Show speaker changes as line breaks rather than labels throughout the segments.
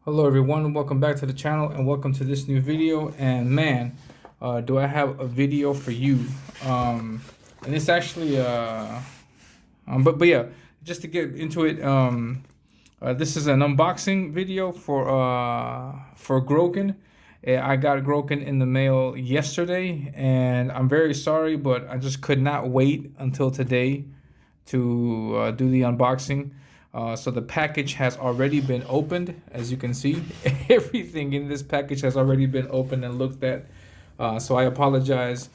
Hello everyone, welcome back to the channel and welcome to this new video. And man, do I have a video for you. And it's actually but yeah, just to get into it, this is an unboxing video for Groken. I got Groken in the mail yesterday, and I'm very sorry, but I just could not wait until today to do the unboxing. So the package has already been opened, as you can see. Everything in this package has already been opened and looked at. So I apologize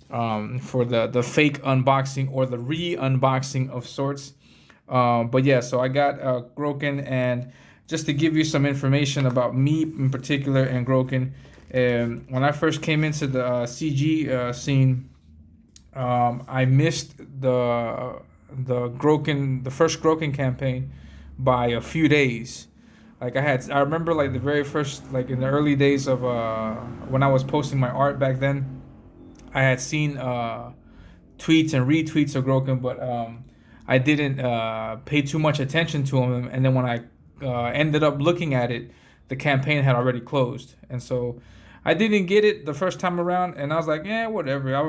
for the fake unboxing or the re-unboxing of sorts. But yeah, so I got Groken, and just to give you some information about me in particular and Groken, when I first came into the CG scene, I missed the first Groken campaign by a few days. I remember like the very first, like in the early days of when I was posting my art back then, I had seen tweets and retweets of Groken, but I didn't pay too much attention to him. And then when I ended up looking at it, the campaign had already closed, and so I didn't get it the first time around. And I was like, yeah, whatever. I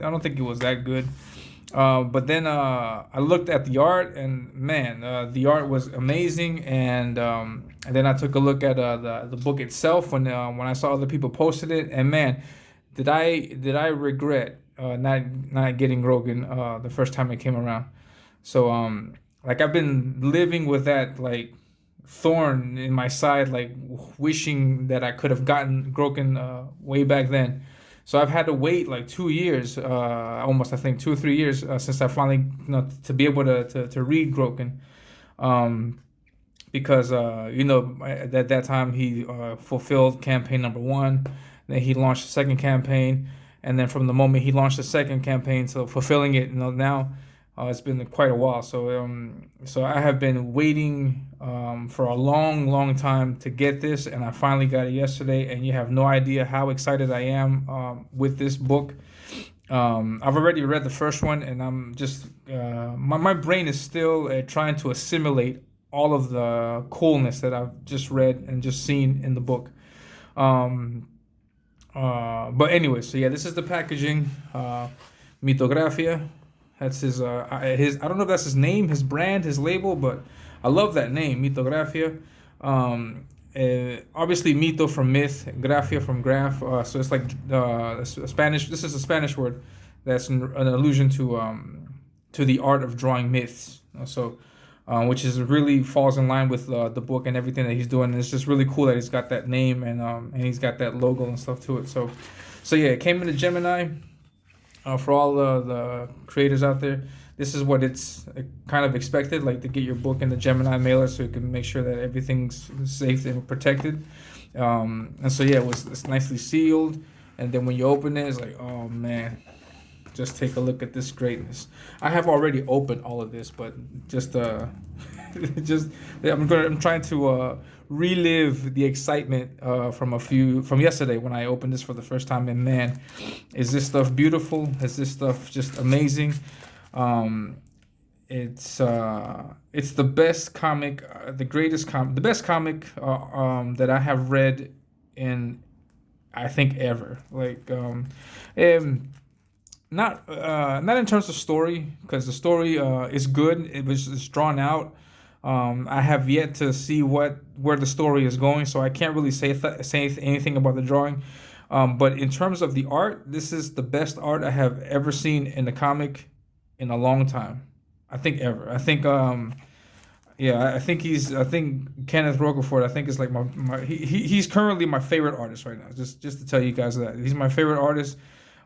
don't think it was that good. But then I looked at the art, and man, the art was amazing. And then I took a look at the book itself when I saw other people posted it, and man, did I regret not getting Grogan the first time it came around. So like I've been living with that like thorn in my side, like wishing that I could have gotten Grogan way back then. So I've had to wait like 2 years, almost I think 2 or 3 years since I finally, to be able to read Groken, um, because at that time he fulfilled campaign number one, then he launched the second campaign, and then from the moment he launched the second campaign to fulfilling it, now it's been quite a while. So I have been waiting for a long, long time to get this, and I finally got it yesterday. And you have no idea how excited I am with this book. I've already read the first one, and I'm just my brain is still trying to assimilate all of the coolness that I've just read and just seen in the book. Um, but anyway, so yeah, this is the packaging. Mitografia. That's his. I don't know if that's his name, his brand, his label, but I love that name, Mitografia. Obviously, mito from myth, grafia from graph. So it's like a Spanish. This is a Spanish word that's an allusion to the art of drawing myths. So, which is really falls in line with the book and everything that he's doing. And it's just really cool that he's got that name, and he's got that logo and stuff to it. So yeah, it came into Gemini. For all the creators out there, this is what it's kind of expected, like to get your book in the Gemini mailer so you can make sure that everything's safe and protected. And so yeah, it's nicely sealed. And then when you open it, it's like, oh man, just take a look at this greatness. I have already opened all of this, but just just I'm trying to relive the excitement from yesterday when I opened this for the first time. And man, is this stuff beautiful? Is this stuff just amazing? Um, it's the best comic, the best comic that I have read in, I think, ever. Um, not in terms of story, because the story is good. It's drawn out. I have yet to see where the story is going, so I can't really say anything about the drawing. But in terms of the art, this is the best art I have ever seen in a comic in a long time. I think ever. I think yeah, I think Kenneth Rocafort, I think, is like he's currently my favorite artist right now. Just to tell you guys that he's my favorite artist.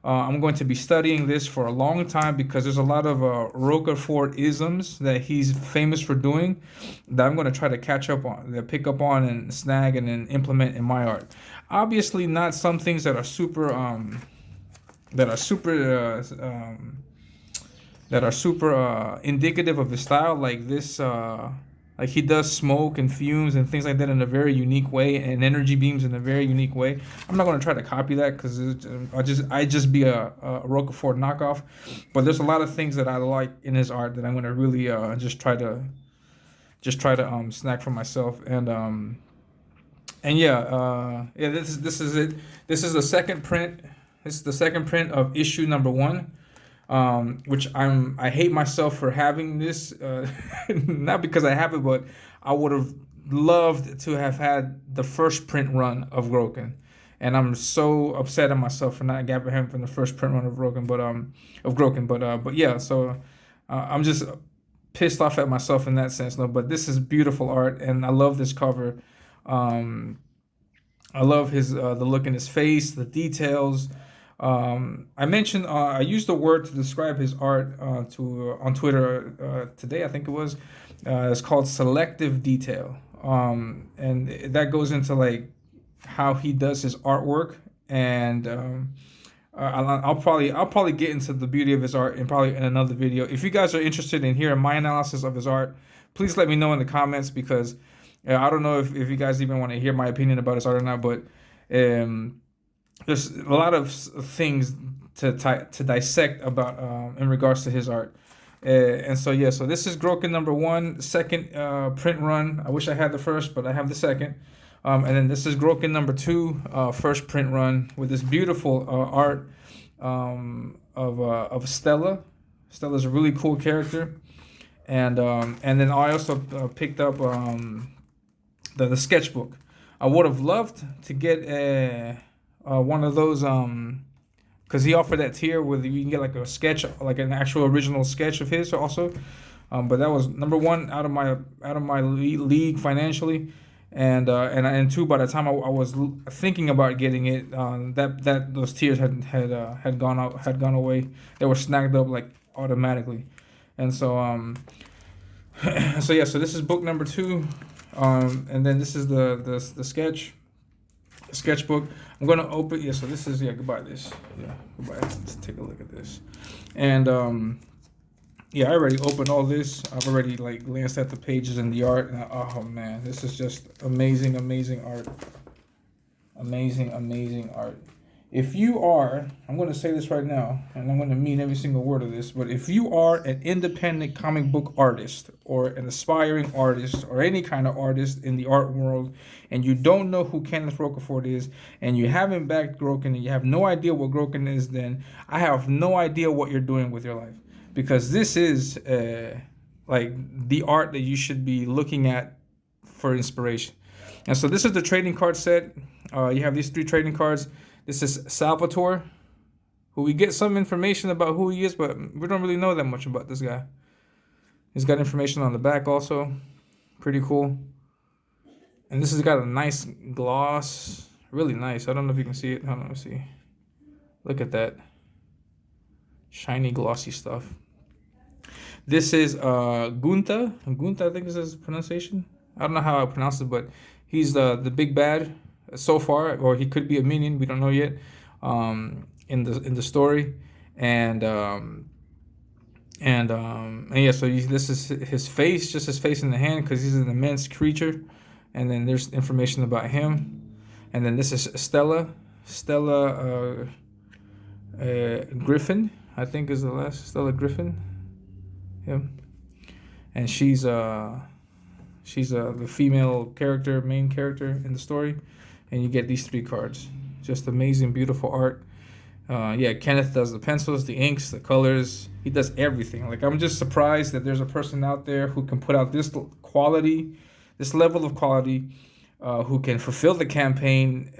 I'm going to be studying this for a long time because there's a lot of Rocafort isms that he's famous for doing that I'm going to try to catch up on, that pick up on and snag and then implement in my art. Obviously, not some things that are super that are super indicative of his style, like this. Like he does smoke and fumes and things like that in a very unique way, and energy beams in a very unique way. I'm not going to try to copy that because I just be a Rocafort knockoff. But there's a lot of things that I like in his art that I'm going to really just try to snack for myself. And And yeah, yeah, this is it. This is the second print. This is the second print of issue number one. Which I hate myself for having this, not because I have it, but I would have loved to have had the first print run of Groken, and I'm so upset at myself for not grabbing him from the first print run of Groken, but yeah, so I'm just pissed off at myself in that sense. No, but this is beautiful art, and I love this cover. Um, I love his the look in his face, the details. I mentioned I used the word to describe his art on Twitter today. I think it was. It's called selective detail, and that goes into like how he does his artwork, and I'll probably get into the beauty of his art in probably in another video. If you guys are interested in hearing my analysis of his art, please let me know in the comments because I don't know if you guys even want to hear my opinion about his art or not, but um, there's a lot of things to dissect about in regards to his art. And so yeah, so this is Groken number one, second print run. I wish I had the first, but I have the second. And then this is Groken number two, first print run with this beautiful art of Stella. Stella's a really cool character, and then I also picked up the sketchbook. I would have loved to get one of those because he offered that tier where you can get like a sketch, like an actual original sketch of his also. But that was number one out of my league financially, and two, by the time I was thinking about getting it, that those tiers had gone out, had gone away. They were snagged up like automatically, and so so yeah, so this is book number two, and then this is the sketchbook. I'm gonna open. Yeah, so this is goodbye. This goodbye. Let's take a look at this, and yeah, I already opened all this. I've already like glanced at the pages and the art. And oh man, this is just amazing, amazing art. Amazing, amazing art. If you are, I'm going to say this right now, and I'm going to mean every single word of this, but if you are an independent comic book artist or an aspiring artist or any kind of artist in the art world, and you don't know who Kenneth Rocafort is, and you haven't backed Groken, and you have no idea what Groken is, then I have no idea what you're doing with your life. Because this is like the art that you should be looking at for inspiration. And so this is the trading card set. You have these three trading cards. This is Salvatore, who we get some information about who he is, but we don't really know that much about this guy. He's got information on the back also. Pretty cool. And this has got a nice gloss. Really nice. I don't know if you can see it. Hold on, let's see. Look at that. Shiny, glossy stuff. This is Gunta. Gunta, I think is his pronunciation. I don't know how I pronounce it, but he's the big bad so far, or he could be a minion. We don't know yet. In the story, and yeah. So this is his face, just his face in the hand, because he's an immense creature. And then there's information about him. And then this is Stella Griffin, I think is the last. Stella Griffin. Yeah. And she's the female character, main character in the story, and you get these three cards. Just amazing, beautiful art. Yeah, Kenneth does the pencils, the inks, the colors. He does everything. Like, I'm just surprised that there's a person out there who can put out this quality, this level of quality, who can fulfill the campaign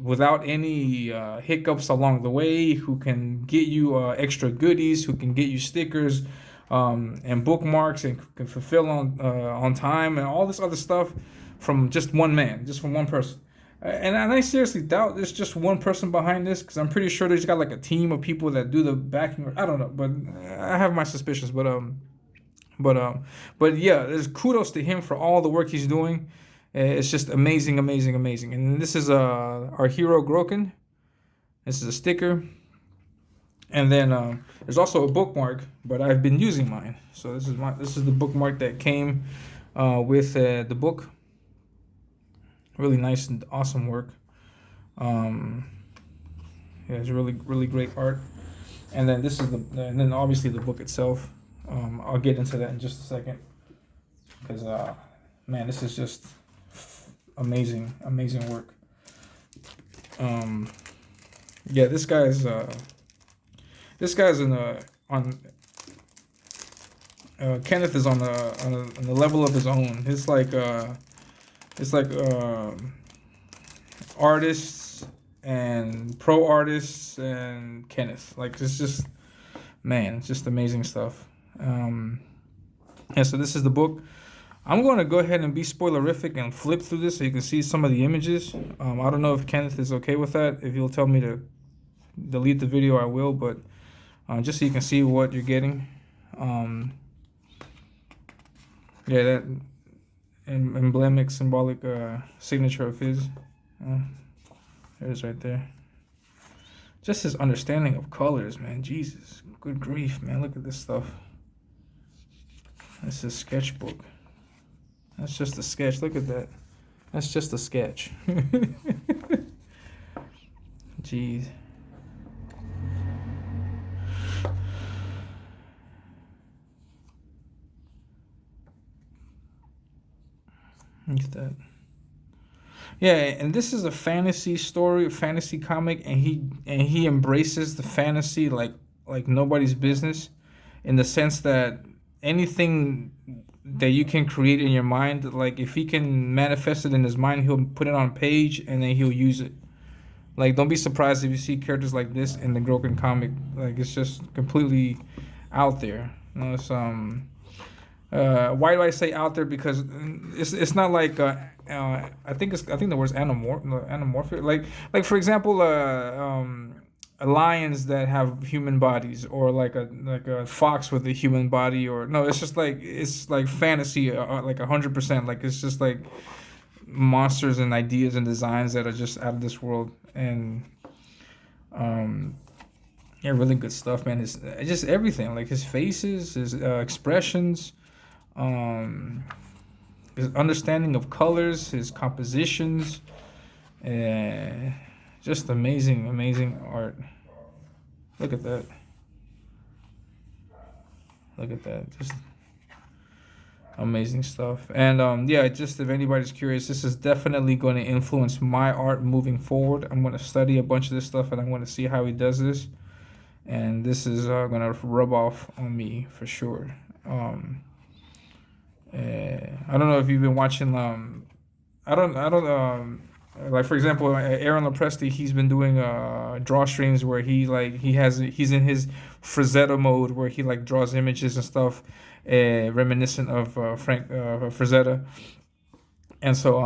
without any hiccups along the way, who can get you extra goodies, who can get you stickers, and bookmarks, and can fulfill on time, and all this other stuff from just one man, just from one person. And I seriously doubt there's just one person behind this, because I'm pretty sure there's got like a team of people that do the backing. I don't know, but I have my suspicions. But yeah, there's kudos to him for all the work he's doing. It's just amazing, amazing, amazing. And this is our hero Groken. This is a sticker. And then there's also a bookmark, but I've been using mine. So this is the bookmark that came with the book. Really nice and awesome work. Yeah, it's really, really great art. And then this is and then obviously the book itself. I'll get into that in just a second, because man, this is just amazing, amazing work. Yeah, this guy's in a on Kenneth is on the level of his own. It's like artists and pro artists and Kenneth. Like it's just man, it's just amazing stuff. Yeah, so this is the book. I'm going to go ahead and be spoilerific and flip through this so you can see some of the images. I don't know if Kenneth is okay with that. If he'll tell me to delete the video, I will. But just so you can see what you're getting. Yeah, that emblematic, symbolic signature of his. There it is right there. Just his understanding of colors, man. Jesus, good grief, man. Look at this stuff. This is sketchbook. That's just a sketch. Look at that. That's just a sketch. Jeez. Look at that. Yeah, and this is a fantasy story, a fantasy comic, and he embraces the fantasy like nobody's business, in the sense that anything that you can create in your mind, like if he can manifest it in his mind, he'll put it on page and then he'll use it. Like don't be surprised if you see characters like this in the Groken comic. Like it's just completely out there. You know, it's why do I say out there? Because it's not like I think the word's anamorphic. Like for example, lions that have human bodies, or like a fox with a human body, or no, it's like fantasy, like 100%. Like it's just like monsters and ideas and designs that are just out of this world, and yeah, really good stuff, man. It's just everything, like his faces, his expressions, um, his understanding of colors, his compositions, just amazing, amazing art. Look at that. Look at that. Just amazing stuff. And yeah, just if anybody's curious, this is definitely going to influence my art moving forward. I'm going to study a bunch of this stuff and I'm going to see how he does this. And this is going to rub off on me for sure. I don't know if you've been watching. I don't. Like for example, Aaron Lopresti, he's been doing drawstrings where he's in his Frazetta mode where he like draws images and stuff, reminiscent of Frank Frazetta, and so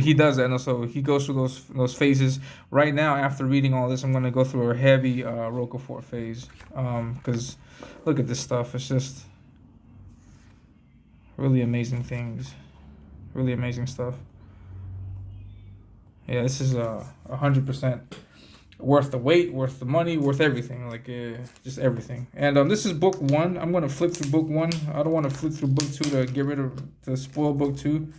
he does that, and so he goes through those phases. Right now, after reading all this, I'm gonna go through a heavy Rocafort phase, because look at this stuff. It's just really amazing things, really amazing stuff. Yeah, this is 100% worth the wait, worth the money, worth everything. Like just everything. And this is book one. I'm gonna flip through book one. I don't want to flip through book two to spoil book two.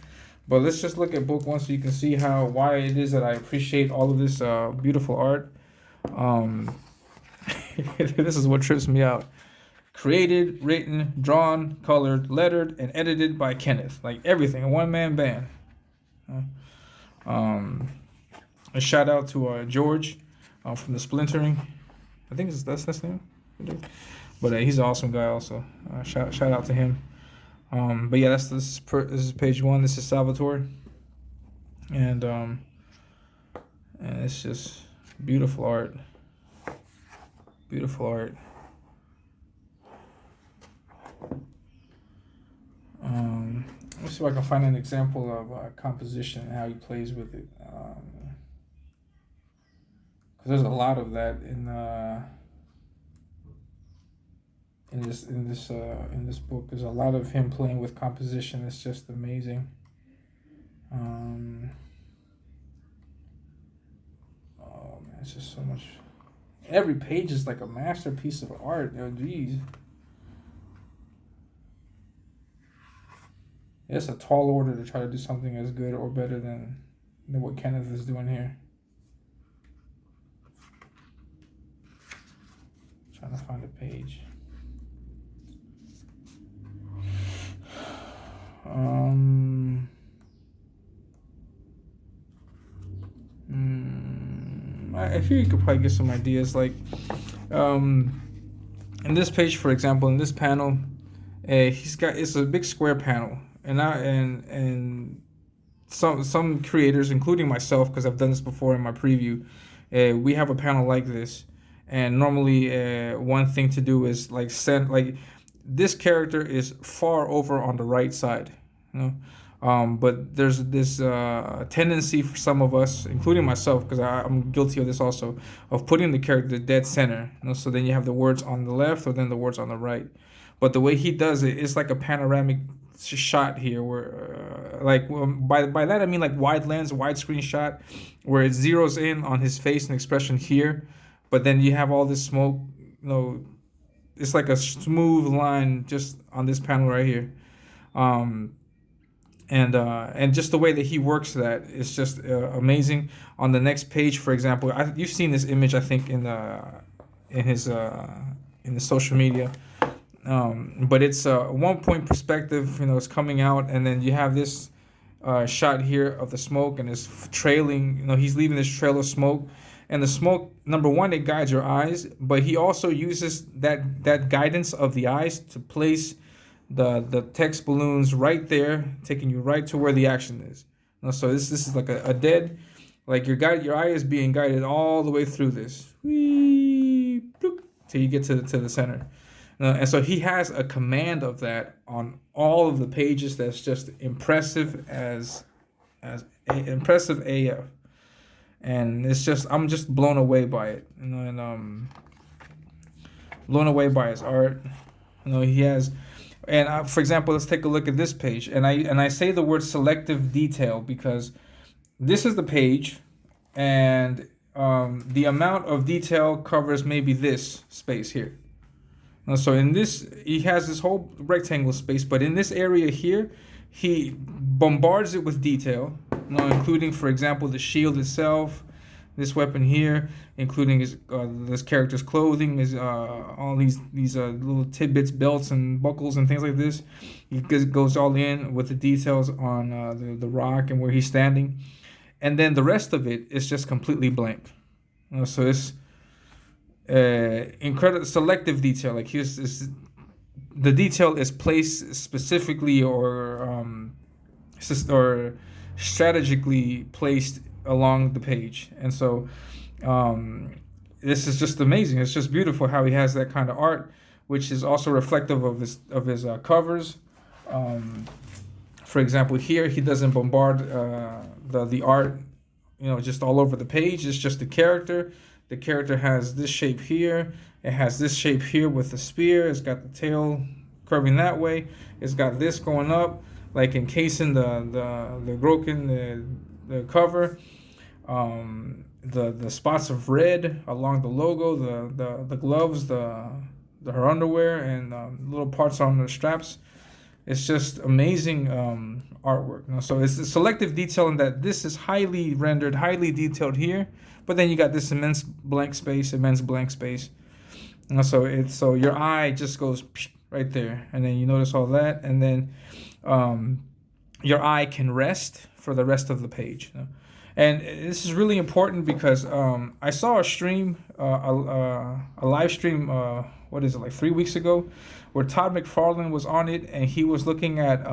But let's just look at book one so you can see why it is that I appreciate all of this beautiful art. This is what trips me out. Created, written, drawn, colored, lettered, and edited by Kenneth. Like everything, a one-man band. A shout out to George from the Splintering. I think that's his name. But he's an awesome guy also. Shout out to him. But yeah, this is page one. This is Salvatore, and it's just beautiful art. Beautiful art. Let's see if I can find an example of composition and how he plays with it. Because there's a lot of that in this book. There's a lot of him playing with composition. It's just amazing. Oh man, it's just so much. Every page is like a masterpiece of art. Oh geez. It's a tall order to try to do something as good or better than what Kenneth is doing here. Trying to find a page. Um, I feel you could probably get some ideas. Like, um, in this page, for example, in this panel, he's got it's a big square panel, and some creators, including myself, because I've done this before in my preview, we have a panel like this, and normally one thing to do is like send like this character is far over on the right side, you know. But there's this tendency for some of us, including myself, because I'm guilty of this also, of putting the character dead center. You know, so then you have the words on the left or then the words on the right. But the way he does it, it's like a panoramic shot here, where like by that I mean like wide lens, widescreen shot, where it zeroes in on his face and expression here, but then you have all this smoke. You know, it's like a smooth line just on this panel right here. Um, and just the way that he works that is just amazing. On the next page, for example, you've seen this image, I think, in his in the social media. But it's a 1 point perspective. You know, it's coming out, and then you have this shot here of the smoke, and it's trailing. You know, he's leaving this trail of smoke, and the smoke. Number one, it guides your eyes, but he also uses that guidance of the eyes to place the text balloons right there, taking you right to where the action is. You know, so this is like a dead, like your eye is being guided all the way through this, whee, bloop, till you get to the center. And so he has a command of that on all of the pages that's just impressive impressive AF. And it's just I'm just blown away by it. You know, and blown away by his art. You know, he has, and for example, let's take a look at this page. And I say the word selective detail because this is the page, and the amount of detail covers maybe this space here. So in this, he has this whole rectangle space, but in this area here, he bombards it with detail, you know, including, for example, the shield itself, this weapon here, including his this character's clothing, his all these little tidbits, belts and buckles and things like this. He goes all in with the details on the rock and where he's standing, and then the rest of it is just completely blank. You know, so it's incredible selective detail. Like here's this, the detail is placed specifically or strategically placed along the page, and so this is just amazing. It's just beautiful how he has that kind of art, which is also reflective of his covers. For example, here he doesn't bombard the art, you know, just all over the page. It's just the character. The character has this shape here. It has this shape here with the spear. It's got the tail curving that way. It's got this going up, like encasing the Groken, the cover. The spots of red along the logo, the gloves, her underwear, and little parts on the straps. It's just amazing artwork. You know? So it's the selective detail in that this is highly rendered, highly detailed here, but then you got this immense blank space. You know, so your eye just goes right there, and then you notice all that, and then your eye can rest for the rest of the page. You know? And this is really important because I saw a stream, a live stream, what is it, like 3 weeks ago, where Todd McFarlane was on it, and he was looking at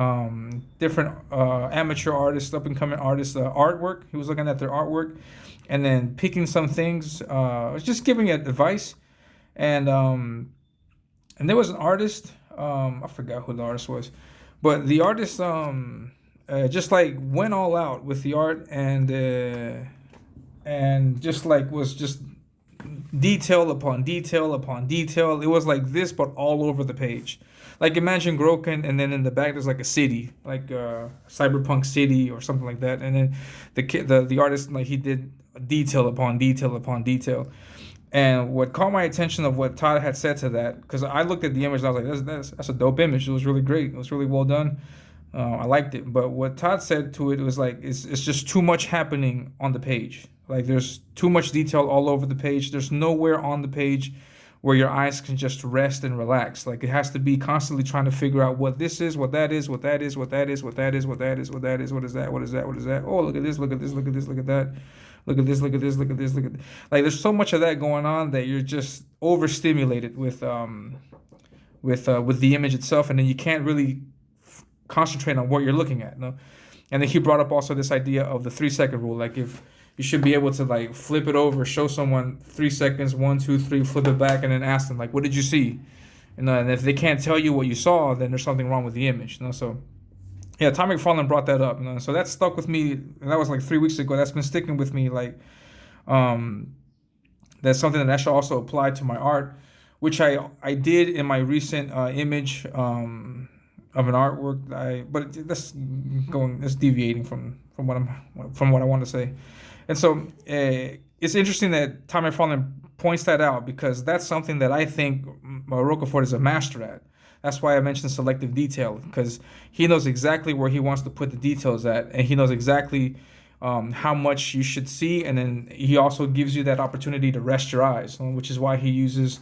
different amateur artists, up-and-coming artists' artwork. He was looking at their artwork and then picking some things, just giving it advice. And there was an artist, I forgot who the artist was, but the artist just like went all out with the art, and just like was just detail upon detail upon detail. It was like this, but all over the page. Like imagine Groken, and then in the back there's like a city, like cyberpunk city or something like that. And then the artist, like he did detail upon detail upon detail. And what caught my attention of what Todd had said to that, because I looked at the image and I was like, that's a dope image. It was really great. It was really well done. I liked it. But what Todd said to it was like, it's just too much happening on the page. Like there's too much detail all over the page. There's nowhere on the page where your eyes can just rest and relax. Like it has to be constantly trying to figure out what this is, what that is, what that is, what that is, what that is, what that is, what that is, what is that, what is that, what is that. Oh, look at this, look at this, look at this, look at that. Look at this, look at this, look at this, look at this. Like there's so much of that going on that you're just overstimulated with the image itself, and then you can't really concentrate on what you're looking at. No, and then he brought up also this idea of the 3 second rule. Like if you should be able to like flip it over, show someone 3 seconds, 1, 2, 3, flip it back, and then ask them like, what did you see? And if they can't tell you what you saw, then there's something wrong with the image. So yeah, Tom McFarlane brought that up. So that stuck with me. And that was like 3 weeks ago. That's been sticking with me. Like, that's something that I should also apply to my art, which I did in my recent image of an artwork. But that's deviating from what I want to say. And so it's interesting that Tom McFarlane points that out, because that's something that I think Rocafort is a master at. That's why I mentioned selective detail, because he knows exactly where he wants to put the details at, and he knows exactly how much you should see, and then he also gives you that opportunity to rest your eyes, which is why he uses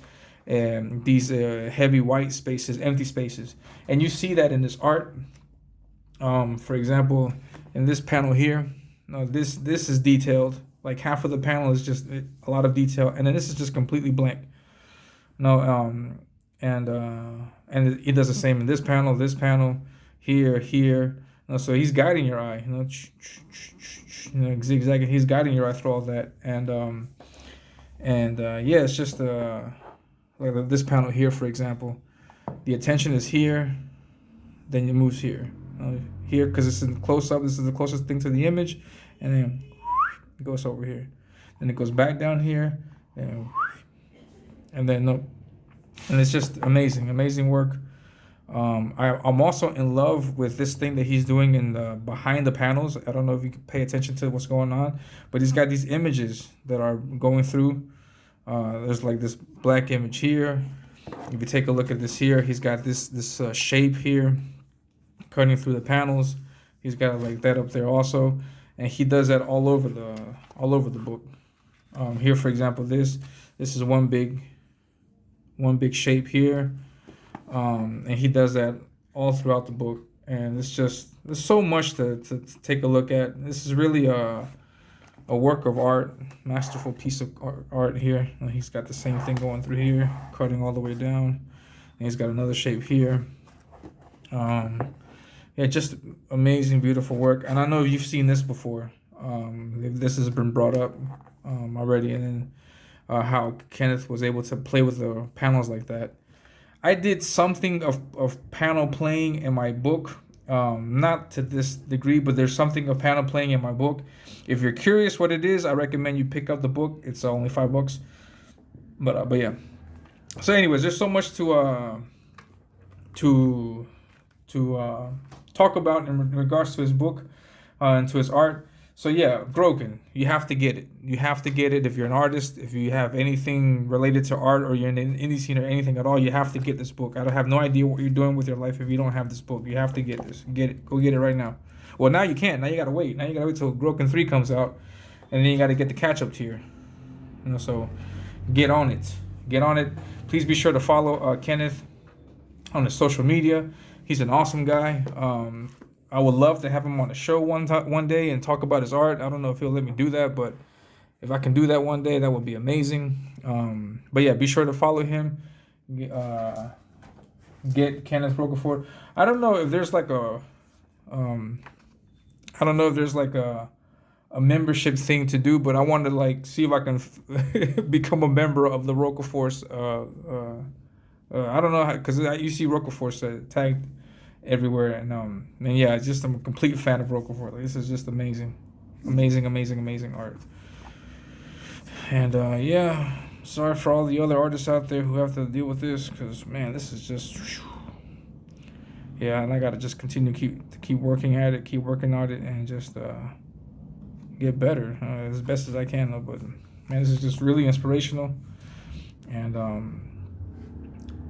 these heavy white spaces, empty spaces. And you see that in this art. For example, in this panel here, this is detailed. Like half of the panel is just a lot of detail, and then this is just completely blank. And it does the same in this panel, here. So he's guiding your eye, zigzagging. He's guiding your eye through all that, yeah, it's just like this panel here, for example. The attention is here, then it moves here, here because it's in close up. This is the closest thing to the image, and then it goes over here, then it goes back down here, and then no. And it's just amazing work. I'm also in love with this thing that he's doing in the behind the panels. I don't know if you can pay attention to what's going on, but he's got these images that are going through. There's like this black image here. If you take a look at this here, he's got this shape here cutting through the panels. He's got like that up there also, and he does that all over the book. Here, for example, this is one big shape here, and he does that all throughout the book, and there's so much to take a look at. This is really a work of art, masterful piece of art here. And he's got the same thing going through here, cutting all the way down, and he's got another shape here. Yeah, just amazing, beautiful work. And I know you've seen this before. This has been brought up already, and then how Kenneth was able to play with the panels like that. I did something of panel playing in my book, not to this degree, but there's something of panel playing in my book. If you're curious what it is, I recommend you pick up the book. It's only $5, but yeah. So, anyways, there's so much to talk about in regards to his book and to his art. So yeah, Groken, you have to get it. You have to get it if you're an artist, if you have anything related to art, or you're in an indie scene or anything at all. You have to get this book. I don't have no idea what you're doing with your life if you don't have this book. You have to get this. Get it. Go get it right now. Well, now you can't. Now you gotta wait. Now you gotta wait till Groken 3 comes out, and then you gotta get the catch-up tier. So get on it. Get on it. Please be sure to follow Kenneth on his social media. He's an awesome guy. I would love to have him on the show one day and talk about his art. I don't know if he'll let me do that, but if I can do that one day, that would be amazing. But yeah, be sure to follow him. Get Kenneth Rocafort. I don't know if there's like a membership thing to do, but I want to like see if I can become a member of the Rocafort's. I don't know how, because you see Rocafort's tagged everywhere, and yeah, it's just I'm a complete fan of Rocafort. Like, this is just amazing art. And yeah, sorry for all the other artists out there who have to deal with this, because man, this is just yeah, and I gotta just continue to keep working at it, and just get better as best as I can. Though, but man, this is just really inspirational, and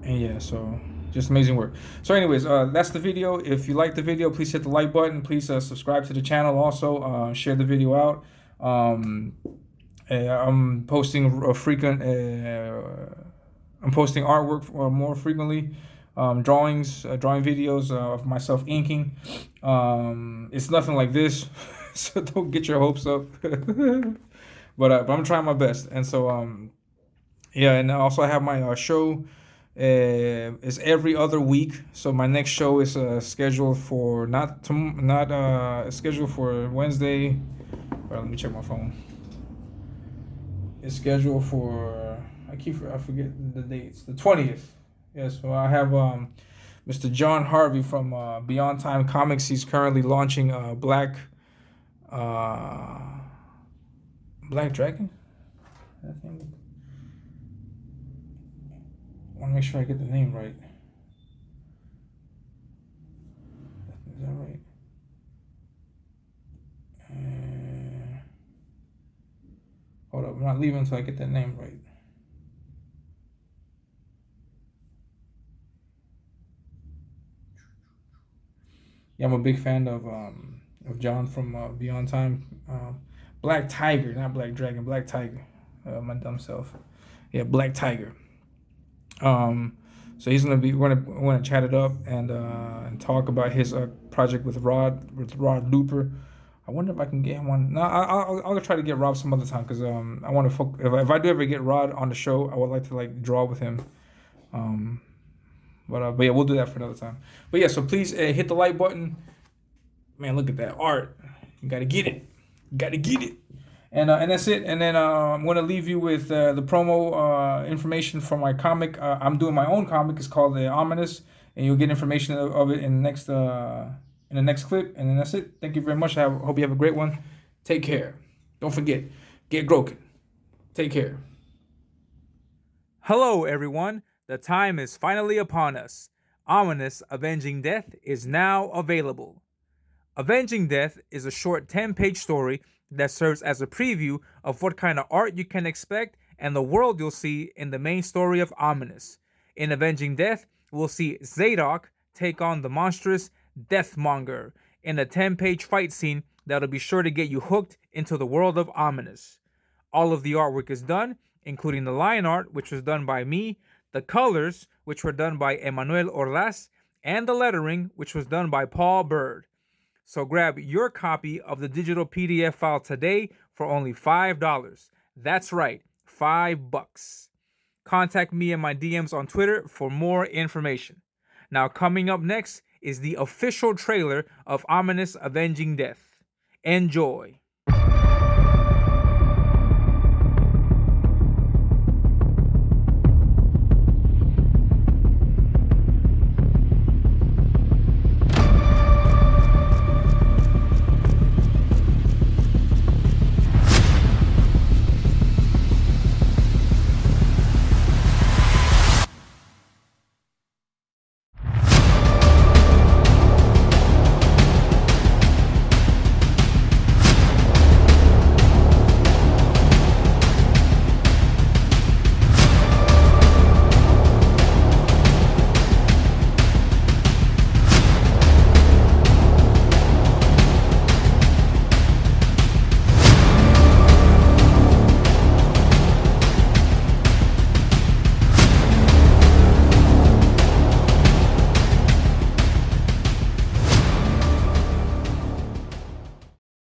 yeah, so just amazing work. So anyways, that's the video. If you like the video, please hit the like button. Please subscribe to the channel. Also, share the video out. I'm posting a frequent I'm posting artwork more frequently, drawing videos of myself inking. It's nothing like this, so don't get your hopes up. But I'm trying my best, and so yeah, and also I have my show. Is every other week, so my next show is scheduled for not scheduled for Wednesday. Well, let me check my phone. It's scheduled for I forget the dates. The 20th. Yes, so I have Mr. John Harvey from Beyond Time Comics. He's currently launching uh, Black Dragon. I think. I want to make sure I get the name right. Is that right? Hold up, I'm not leaving until I get that name right. Yeah, I'm a big fan of John from Beyond Time. Black Tiger, not Black Dragon. Black Tiger. My dumb self. Yeah, Black Tiger. Um, so he's gonna be we're gonna chat it up and talk about his project with Rod Looper. I wonder if I can get him on. No, I'll try to get Rob some other time because I want to if I do ever get Rod on the show, I would like to like draw with him. Um, but yeah, we'll do that for another time. But yeah, so please hit the like button. Man, look at that art. You gotta get it. You gotta get it. And that's it. And then I'm gonna leave you with the promo information for my comic. I'm doing my own comic. It's called the Ominous, and you'll get information of it in the next clip. And then that's it. Thank you very much. I hope you have a great one. Take care. Don't forget, get Groken. Take care. Hello, everyone. The time is finally upon us. Ominous Avenging Death is now available. Avenging Death is a short 10-page story that serves as a preview of what kind of art you can expect and the world you'll see in the main story of Ominous. In Avenging Death, we'll see Zadok take on the monstrous Deathmonger in a 10-page fight scene that'll be sure to get you hooked into the world of Ominous. All of the artwork is done, including the line art, which was done by me, the colors, which were done by Emmanuel Orlas, and the lettering, which was done by Paul Bird. So grab your copy of the digital PDF file today for only $5. That's right, $5. Contact me in my DMs on Twitter for more information. Now, coming up next is the official trailer of Ominous Avenging Death. Enjoy.